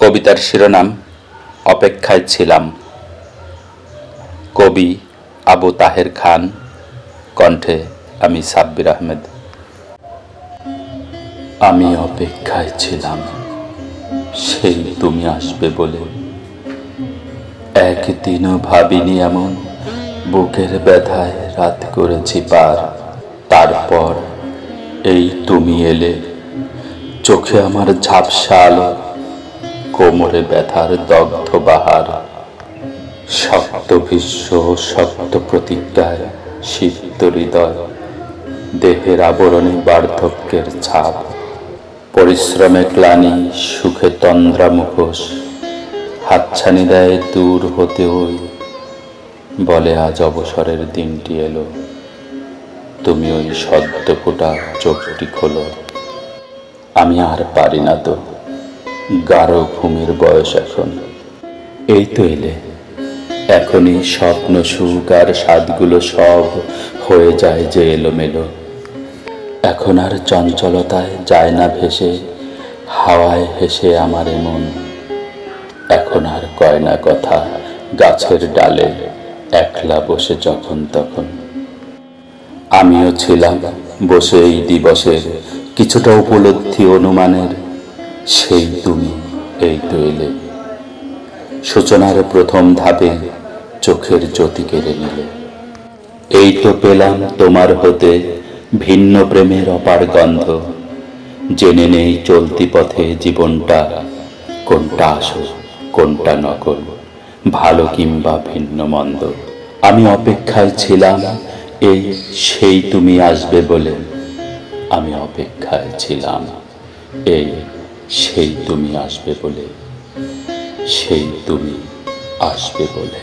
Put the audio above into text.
কবিতার শিরোনাম অপেক্ষায় ছিলাম। কবি আবু তাহের খান, কণ্ঠে আমি সাব্বির আহমেদ। আমি অপেক্ষায় ছিলাম সেই তুমি আসবে বলে, একদিনও ভাবিনি এমন বুকের ব্যথায় রাত করেছি পার। তারপর এই তুমি এলে, চোখে আমার ঝাপসা আলো, কোমরে ব্যথার দগ্ধ বাহার। শক্ত বিশ্ব শক্ত প্রতিজ্ঞায় সিদ্ধ হৃদয়, দেহের আবরণে বার্ধক্যের ছাপ। পরিশ্রমে গ্লানি, সুখে তন্দ্রা মুখোশ, হাতছানি দেয় দূর হতে ওই। বলে আজ অবসরের দিনটি এলো, তুমি ওই সদ্য ফোটা চোখটি খোলো। আমি আর পারি না তো, গাঢ় ঘুমের বয়স এখন। এই তো এলে, এখনই স্বপ্ন সুখ আর স্বাদগুলো সব হয়ে যায় যে এলোমেলো। এখন আর চঞ্চলতায় যায় না ভেসে, হাওয়ায় হেসে আমার মন। এখন আর কয় না কথা গাছের ডালে, একলা বসে যখন তখন। আমিও ছিলাম বসে এই দিবসের কিছুটা উপলব্ধি অনুমানের। সেই তুমি এই তো এলে, সূচনার প্রথম ধাপে চোখের জ্যোতি কেড়ে নিলে। এই তো পেলাম তোমার হতে ভিন্ন প্রেমের অপার গন্ধ। জেনে নেই চলতি পথে জীবনটা কোনটা আসল কোনটা নকল, ভালো কিংবা ভিন্ন মন্দ। আমি অপেক্ষায় ছিলাম এই সেই তুমি আসবে বলে। আমি অপেক্ষায় ছিলাম এই সেই তুমি আসবে বলে, সেই তুমি আসবে বলে।